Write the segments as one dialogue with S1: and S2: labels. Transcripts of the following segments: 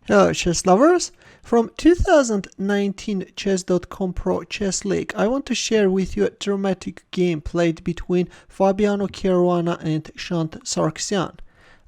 S1: Hello chess lovers! From 2019 Chess.com Pro Chess League, I want to share with you a dramatic game played between Fabiano Caruana and Shant Sargsyan.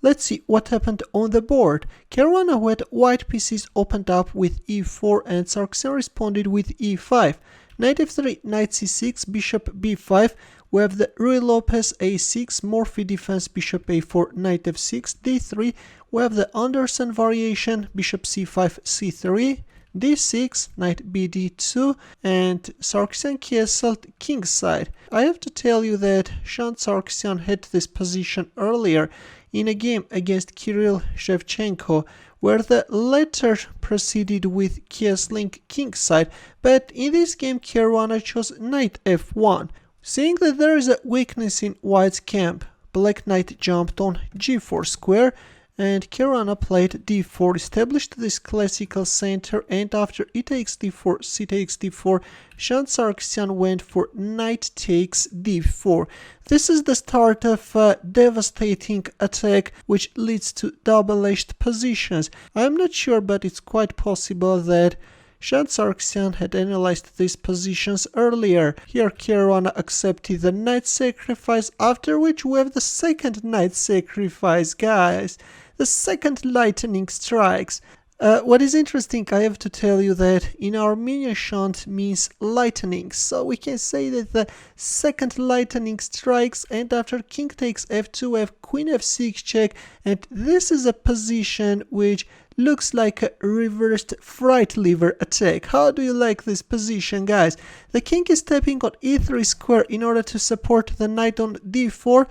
S1: Let's see what happened on the board. Caruana, who had white pieces, opened up with e4 and Sargsyan responded with e5. Knight f3, knight c6, bishop b5. We have the Ruy Lopez a6, Morphy defense, bishop a4, knight f6, d3. We have the Anderson variation, bishop c5, c3, d6, knight bd2, and Sargsyan castled kingside. I have to tell you that Shant Sargsyan had this position earlier in a game against Kirill Shevchenko, where the latter proceeded with castling kingside, but in this game Caruana chose knight f1. Seeing that there is a weakness in white's camp, black knight jumped on g4 square, and Caruana played d4, established this classical center, and after e takes d4, c takes d4, Shant Sargsyan went for knight takes d4. This is the start of a devastating attack which leads to double-edged positions. I'm not sure, but it's quite possible that Shant Sargsyan had analyzed these positions earlier. Here Caruana accepted the knight sacrifice, after which we have the second knight sacrifice, guys. The second lightning strikes. What is interesting, I have to tell you that in Armenian Shant means lightning, so we can say that the second lightning strikes, and after king takes f2, we have queen f6 check, and this is a position which looks like a reversed fright lever attack. How do you like this position, guys? The king is stepping on e3 square in order to support the knight on d4.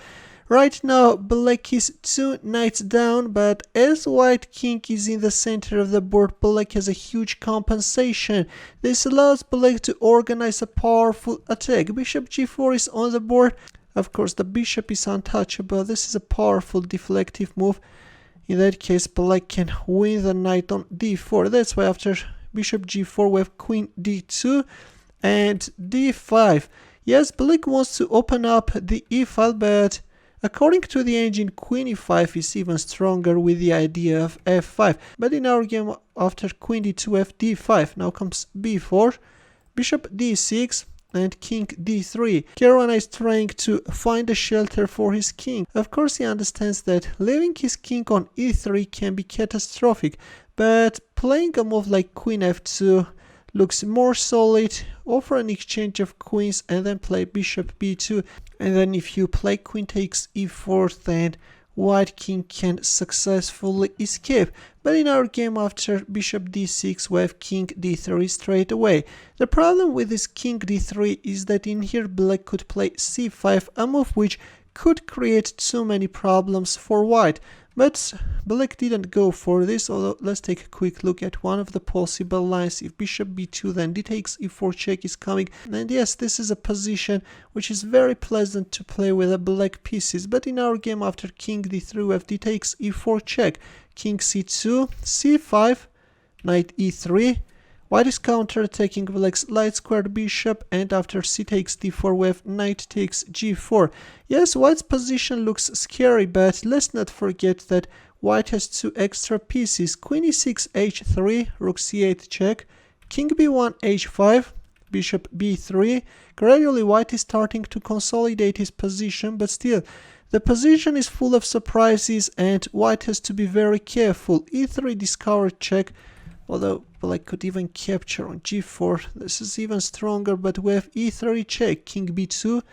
S1: Right now, black is 2 knights down, but as white king is in the center of the board, black has a huge compensation. This allows black to organize a powerful attack. Bishop g4 is on the board. Of course, the bishop is untouchable. This is a powerful deflective move. In that case, black can win the knight on d4. That's why after bishop g4, we have queen d2 and d5. Yes, black wants to open up the e file, but according to the engine, queen e5 is even stronger with the idea of f5. But in our game, after queen d2, f d5, now comes b4, bishop d6, and king d3. Caruana is trying to find a shelter for his king. Of course, he understands that leaving his king on e3 can be catastrophic, but playing a move like queen f2 looks more solid. Offer an exchange of queens and then play bishop b2, and then if you play queen takes e4, then white king can successfully escape. But in our game, after bishop d6, we have king d3 straight away. The problem with this king d3 is that in here black could play c5, a move which could create too many problems for white. But black didn't go for this, although let's take a quick look at one of the possible lines. If bishop b2, then d takes e4 check is coming. And yes, this is a position which is very pleasant to play with the black pieces. But in our game, after king d3, we have d takes e4 check, king c2, c5, knight e3. White is counter-attacking black's light-squared bishop, and after c takes d4, we have knight takes g4. Yes, white's position looks scary, but let's not forget that white has 2 extra pieces. Queen e6 h3, rook c8 check, king b1 h5, bishop b3. Gradually, white is starting to consolidate his position, but still, the position is full of surprises, and white has to be very careful. e3 discovered check, although black could even capture on g4. This is even stronger, but we have e3 check, king b2,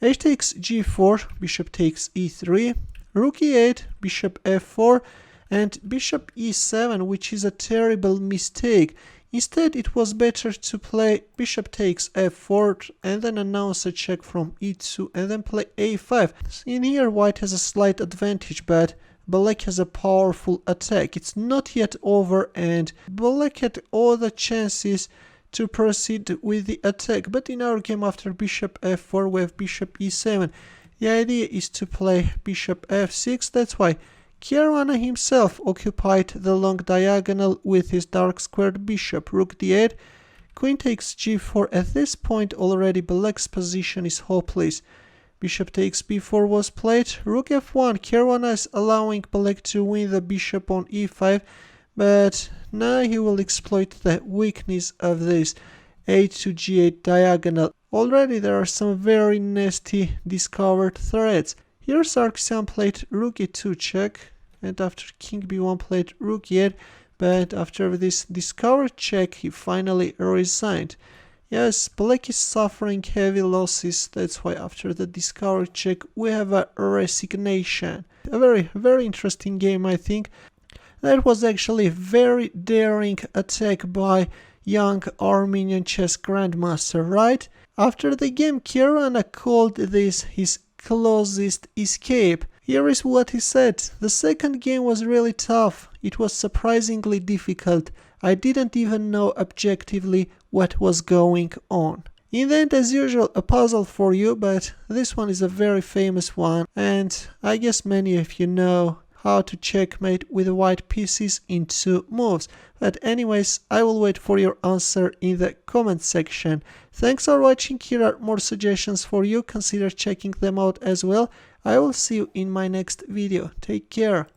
S1: h takes g4, bishop takes e3, rook e8, bishop f4, and bishop e7, which is a terrible mistake. Instead, it was better to play bishop takes f4 and then announce a check from e2 and then play a5. In here, white has a slight advantage, but black has a powerful attack. It's not yet over, and black had all the chances to proceed with the attack. But in our game, after bishop f4, we have bishop e7. The idea is to play bishop f6. That's why Caruana himself occupied the long diagonal with his dark squared bishop. Rook d8, queen takes g4. At this point already black's position is hopeless. Bishop takes b4 was played. Rook f1. Caruana is allowing black to win the bishop on e5, but now he will exploit the weakness of this h to g8 diagonal. Already there are some very nasty discovered threats. Here Sargsyan played rook e2 check, and after king b1 played rook e8, but after this discovered check he finally resigned. Yes, black is suffering heavy losses, that's why after the discovered check we have a resignation. A very interesting game, I think. That was actually a very daring attack by young Armenian chess grandmaster, right? After the game, Caruana called this his closest escape. Here is what he said: "The second game was really tough. It was surprisingly difficult. I didn't even know objectively what was going on." In the end, as usual, a puzzle for you, but this one is a very famous one, and I guess many of you know how to checkmate with white pieces in 2 moves. But anyways, I will wait for your answer in the comment section. Thanks for watching. Here are more suggestions for you. Consider checking them out as well. I will see you in my next video. Take care.